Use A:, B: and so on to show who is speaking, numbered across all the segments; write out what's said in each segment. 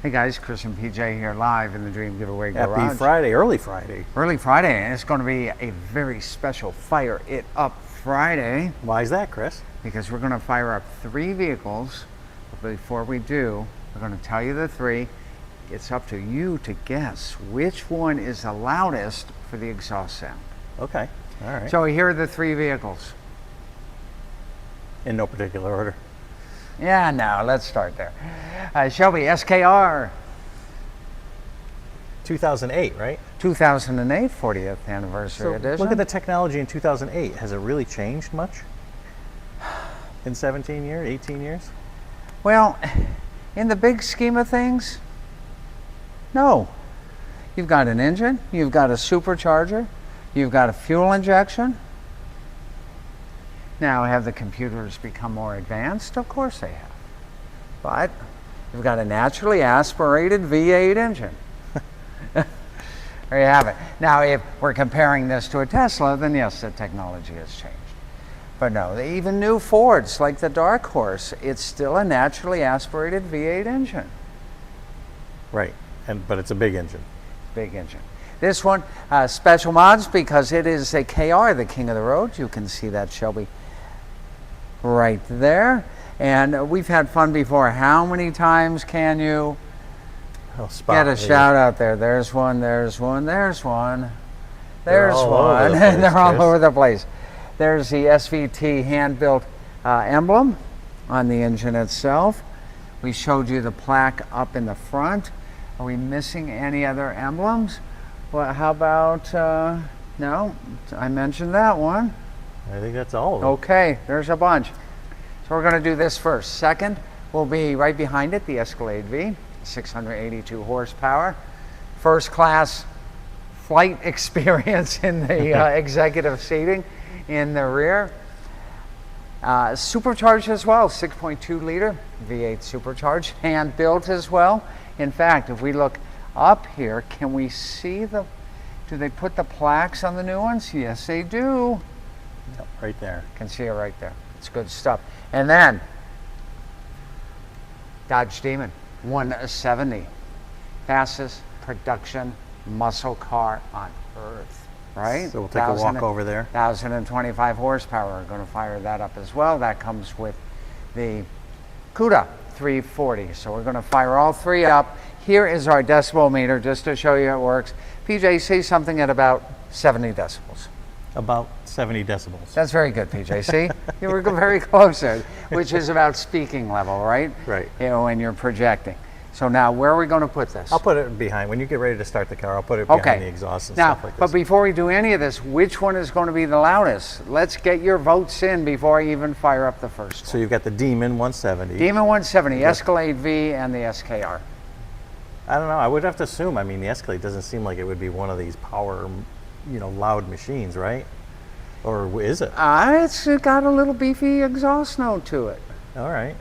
A: Hey guys, Chris and PJ here live in the Dream Giveaway Garage.
B: Happy Friday, early Friday.
A: Early Friday, and it's going to be a very special Fire It Up Friday.
B: Why is that, Chris?
A: Because we're going to fire up 3 vehicles. But before we do, we're going to tell you the 3. It's up to you to guess which one is the loudest for the exhaust sound.
B: Okay, all right.
A: So here are the 3 vehicles.
B: In no particular order.
A: Yeah, no, let's start there. Shelby SKR.
B: 2008, right?
A: 2008 40th anniversary edition.
B: Look at the technology in 2008. Has it really changed much in 17 years, 18 years?
A: Well, in the big scheme of things, no. You've got an engine, you've got a supercharger, you've got a fuel injection. Now, have the computers become more advanced? Of course they have. But you've got a naturally aspirated V8 engine. There you have it. Now, if we're comparing this to a Tesla, then yes, the technology has changed. But no, even new Fords, like the Dark Horse, it's still a naturally aspirated V8 engine.
B: Right, but it's a big engine.
A: Big engine. This one, special mods because it is a KR, the king of the road. You can see that Shelby right there. And we've had fun before. How many times can you get a shout out there? There's one, there's one, there's one. There's one. And they're all over the place. There's the SVT hand-built emblem on the engine itself. We showed you the plaque up in the front. Are we missing any other emblems? Well, how about, no, I mentioned that one.
B: I think that's all of them.
A: Okay, there's a bunch. So we're going to do this first. Second will be right behind it, the Escalade V, 682 horsepower. First class flight experience in the executive seating in the rear. Supercharged as well, 6.2 liter V8 supercharged, hand built as well. In fact, if we look up here, can we see do they put the plaques on the new ones? Yes, they do.
B: Yep, right there.
A: Can see it right there. It's good stuff. And then Dodge Demon 170, fastest production muscle car on earth, right?
B: So we'll take a walk over there.
A: 1,025 horsepower. We're going to fire that up as well. That comes with the CUDA 340. So we're going to fire all 3 up. Here is our decibel meter just to show you how it works. PJ, say something at about 70 decibels.
B: About 70 decibels.
A: That's very good, PJ. See, you were very close there, which is about speaking level, right?
B: Right.
A: You know, when you're projecting. So now, where are we going to put this?
B: I'll put it behind. When you get ready to start the car, I'll put it behind the exhaust and stuff like this.
A: But before we do any of this, which one is going to be the loudest? Let's get your votes in before I even fire up the first one.
B: So you've got the Demon 170.
A: Demon 170, Escalade V, and the SKR.
B: I don't know. I would have to assume. I mean, the Escalade doesn't seem like it would be one of these power, loud machines, right? Or is it?
A: It's got a little beefy exhaust note to it.
B: All right.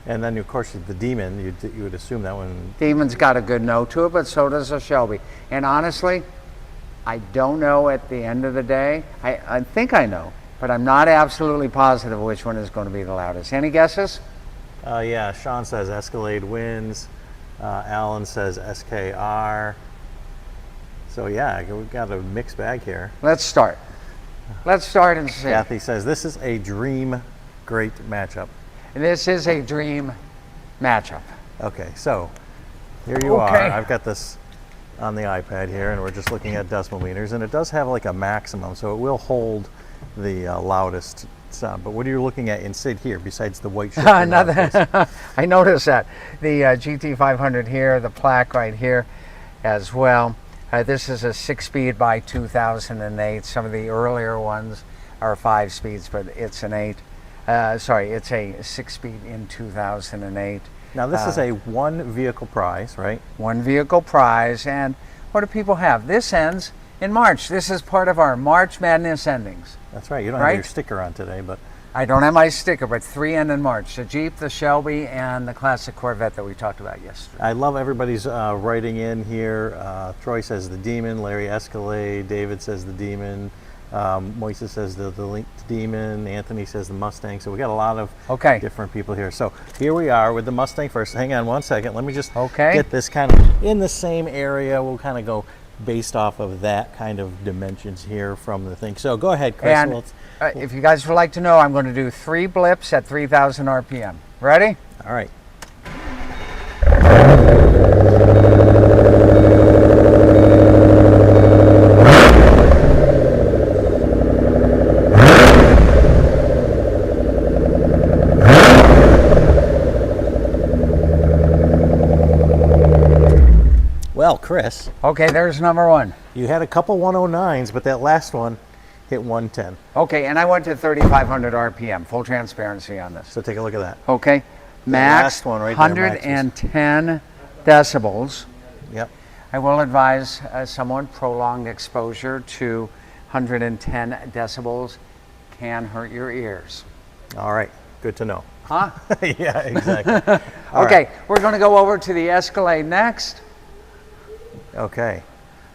B: And then, of course, the Demon, you would assume that one...
A: Demon's got a good note to it, but so does a Shelby. And honestly, I don't know at the end of the day. I think I know, but I'm not absolutely positive which one is going to be the loudest. Any guesses?
B: Yeah, Sean says Escalade wins. Alan says SKR. So yeah, we've got a mixed bag here.
A: Let's start. Let's start and see.
B: Kathy says this is a dream great matchup.
A: And this is a dream matchup.
B: Okay, so here you are. I've got this on the iPad here, and we're just looking at decimal meters, and it does have like a maximum, so it will hold the loudest sound. But what are you looking at inside here besides the white shift?
A: I noticed that. The GT500 here, the plaque right here as well. This is a 6-speed by 2008. Some of the earlier ones are 5 speeds, but it's an 8. Sorry, it's a 6-speed in 2008.
B: Now this is a 1 vehicle prize, right?
A: 1 vehicle prize, and what do people have? This ends in March. This is part of our March Madness endings.
B: That's right. You don't have your sticker on today, but...
A: I don't have my sticker, but 3 end in March. The Jeep, the Shelby, and the classic Corvette that we talked about yesterday.
B: I love everybody's writing in here. Troy says the Demon, Larry Escalade, David says the Demon, Moises says the Demon. Anthony says the Mustang. So we got a lot of different people here. So here we are with the Mustang first. Hang on one second. Let me just get this kind of in the same area. We'll kind of go based off of that kind of dimensions here from the thing. So go ahead, Chris.
A: And if you guys would like to know, I'm going to do 3 blips at 3,000 RPM. Ready?
B: All right. Well, Chris.
A: Okay, there's number 1.
B: You had a couple 109s, but that last one hit 110.
A: Okay, and I went to 3,500 RPM, full transparency on this.
B: So take a look at that.
A: Okay, max
B: last one right there,
A: 110 decibels.
B: Yep.
A: I will advise someone prolonged exposure to 110 decibels can hurt your ears.
B: All right, good to know.
A: Huh?
B: Yeah, exactly.
A: Okay, we're going to go over to the Escalade next.
B: Okay,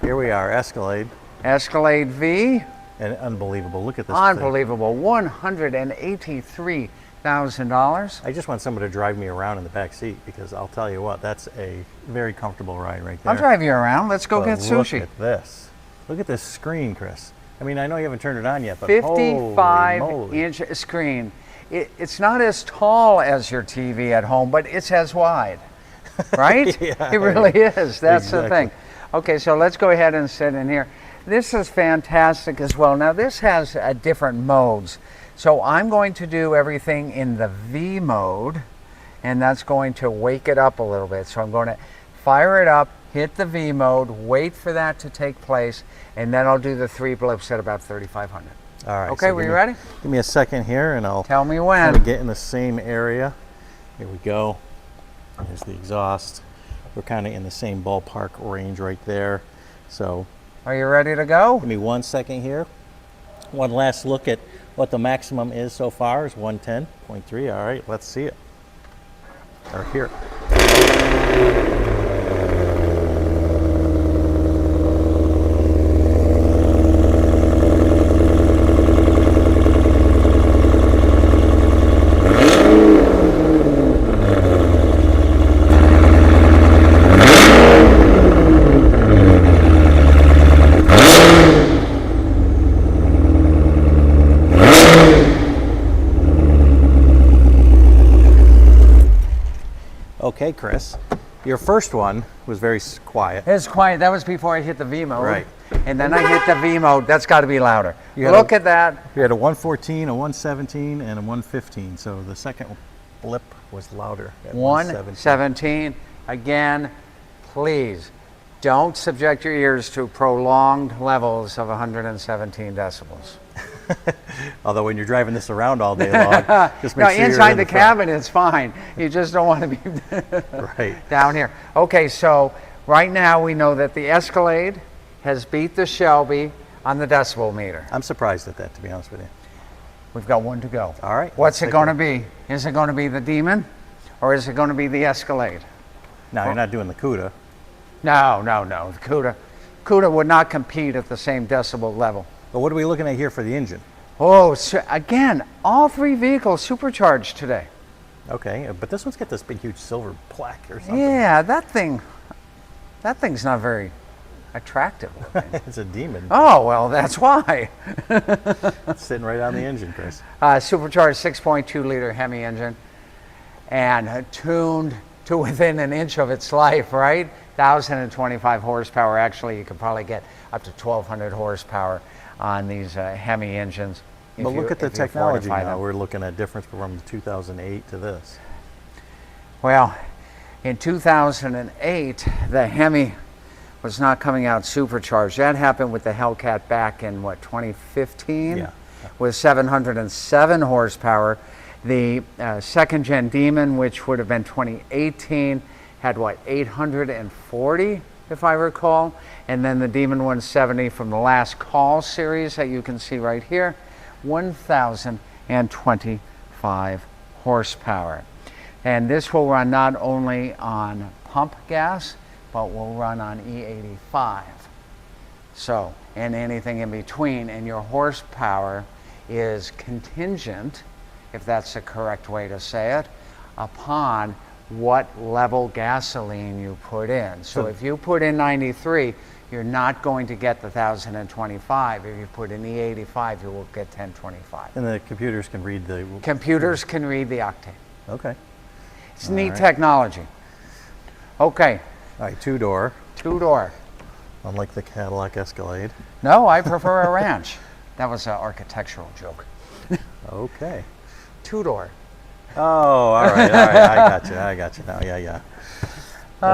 B: here we are, Escalade.
A: Escalade V.
B: And unbelievable, look at this
A: Unbelievable, $183,000.
B: I just want someone to drive me around in the back seat because I'll tell you what, that's a very comfortable ride right there.
A: I'll drive you around. Let's go get sushi.
B: Look at this. Look at this screen, Chris. I mean, I know you haven't turned it on yet, but
A: 55-inch screen. It's not as tall as your TV at home, but it's as wide, right?
B: Yeah,
A: it really is. That's
B: exactly.
A: the thing. Okay, so let's go ahead and sit in here. This is fantastic as well. Now, this has different modes. So I'm going to do everything in the V mode, and that's going to wake it up a little bit. So I'm going to fire it up, hit the V mode, wait for that to take place, and then I'll do the 3 blips at about 3,500.
B: All right.
A: Okay,
B: so
A: were you ready?
B: Give me a second here, and I'll
A: tell me when.
B: Kind of get in the same area. Here we go. There's the exhaust. We're kind of in the same ballpark range right there. So,
A: are you ready to go?
B: Give me 1 second here. One last look at what the maximum is so far is 110.3. All right, let's see it. Or hear it. Okay, Chris, your first one was very quiet.
A: It was quiet. That was before I hit the V mode.
B: Right.
A: And then I hit the V mode. That's got to be louder. Look at that.
B: You had a 114, a 117, and a 115. So the second blip was louder at
A: 117. Again, please don't subject your ears to prolonged levels of 117 decibels.
B: Although when you're driving this around all day long, just make sure
A: inside
B: you're in
A: the cabin it's fine. You just don't want to be
B: right
A: down here. Okay, so right now we know that the Escalade has beat the Shelby on the decibel meter.
B: I'm surprised at that, to be honest with you.
A: We've got one to go.
B: All right.
A: What's it going to be? Is it going to be the Demon, or is it going to be the Escalade?
B: No, you're not doing the CUDA.
A: No. The CUDA would not compete at the same decibel level.
B: But what are we looking at here for the engine?
A: Oh, so again, all 3 vehicles supercharged today.
B: Okay, but this one's got this big, huge silver plaque or something.
A: Yeah, that thing's not very attractive looking.
B: It's a Demon.
A: Oh, well, that's why.
B: It's sitting right on the engine, Chris.
A: Supercharged 6.2-liter Hemi engine and tuned to within an inch of its life, right? 1,025 horsepower. Actually, you could probably get up to 1,200 horsepower on these Hemi engines.
B: But look at the technology now. We're looking at difference from 2008 to this.
A: Well, in 2008, the Hemi was not coming out supercharged. That happened with the Hellcat back in, 2015?
B: Yeah.
A: With 707 horsepower. The second-gen Demon, which would have been 2018, had, 840, if I recall. And then the Demon 170 from the Last Call series that you can see right here, 1,025 horsepower. And this will run not only on pump gas, but will run on E85. So, and anything in between, and your horsepower is contingent, if that's the correct way to say it, upon what level gasoline you put in. So if you put in 93, you're not going to get the 1,025. If you put in E85, you will get 1025.
B: And the computers can read the...
A: Computers can read the octane.
B: Okay.
A: It's neat technology. Okay.
B: All right, two-door.
A: Two-door.
B: Unlike the Cadillac Escalade.
A: No, I prefer a ranch. That was an architectural joke.
B: Okay.
A: Two-door.
B: Oh, all right. I got you now. Yeah. Okay. All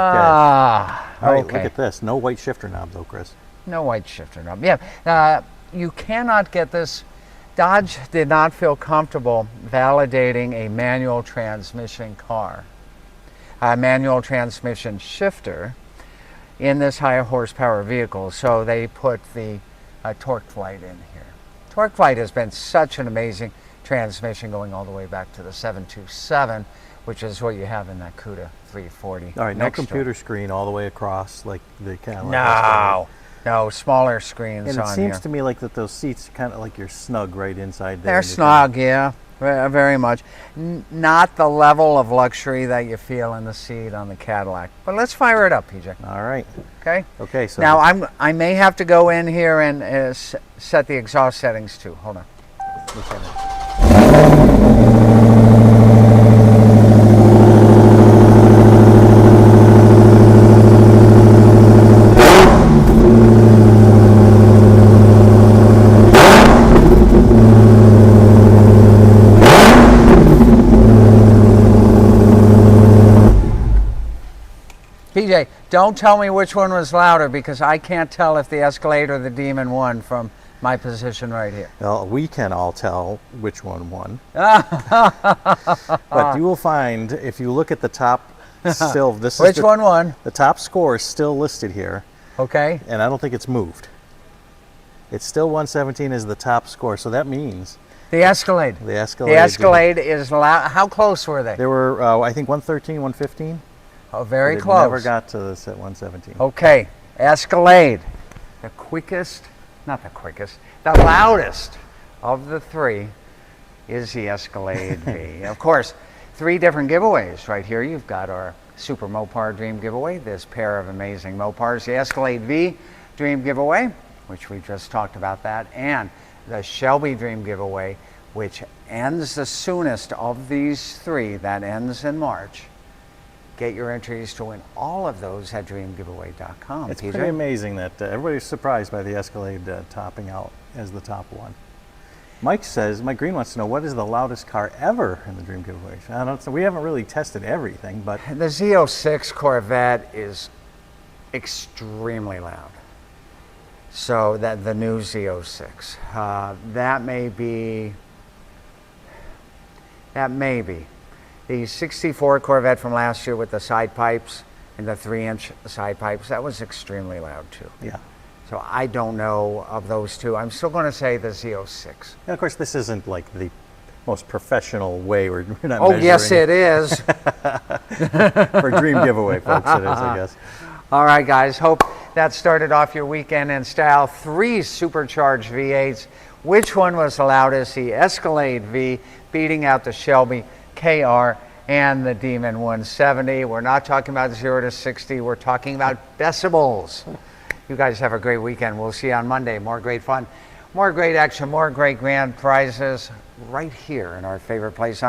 B: right,
A: okay.
B: look at this. No white shifter knob though, Chris.
A: No white shifter knob. Yeah, you cannot get this. Dodge did not feel comfortable validating a manual transmission car, a manual transmission shifter in this higher horsepower vehicle, so they put the TorqueFlite in here. TorqueFlite has been such an amazing transmission going all the way back to the 727, which is what you have in that CUDA 340.
B: All right, no computer screen all the way across like the Cadillac.
A: No, smaller screens on here.
B: And it seems to me like that those seats kind of like you're snug right inside there.
A: They're snug, yeah, very much. Not the level of luxury that you feel in the seat on the Cadillac. But let's fire it up, PJ.
B: All right.
A: Okay.
B: Okay. So
A: now I may have to go in here and set the exhaust settings too. Hold on. PJ, don't tell me which one was louder because I can't tell if the Escalade or the Demon won from my position right here.
B: Well, we can all tell which one won. But you will find if you look at the top, still this
A: which one won?
B: The top score is still listed here.
A: Okay.
B: And I don't think it's moved. It's still 117 is the top score, so that means
A: the Escalade.
B: The Escalade.
A: The Escalade is loud. How close were they?
B: They were, I think, 113, 115.
A: Oh, very
B: But
A: close.
B: Never got to this at 117.
A: Okay, Escalade, the quickest, not the quickest, the loudest of the three is the Escalade V. Of course, 3 different giveaways right here. You've got our Super Mopar Dream Giveaway, this pair of amazing Mopars, the Escalade V Dream Giveaway, which we just talked about that, and the Shelby Dream Giveaway, which ends the soonest of these 3, that ends in March. Get your entries to win all of those at dreamgiveaway.com.
B: It's
A: PJ?
B: pretty amazing that everybody's surprised by the Escalade topping out as the top one. Mike Green wants to know, what is the loudest car ever in the Dream Giveaway? I don't know, we haven't really tested everything, but...
A: The Z06 Corvette is extremely loud. So that the new Z06, that may be. The 64 Corvette from last year with the side pipes and the 3-inch side pipes, that was extremely loud too.
B: Yeah.
A: So I don't know of those two. I'm still going to say the Z06.
B: And of course, this isn't like the most professional way. We're not
A: measuring. Yes, it is.
B: For Dream Giveaway, folks, it is, I guess.
A: All right, guys. Hope that started off your weekend in style. 3 supercharged V8s. Which one was the loudest? The Escalade V beating out the Shelby KR and the Demon 170. We're not talking about 0 to 60. We're talking about decibels. You guys have a great weekend. We'll see you on Monday. More great fun, more great action, more great grand prizes right here in our favorite place on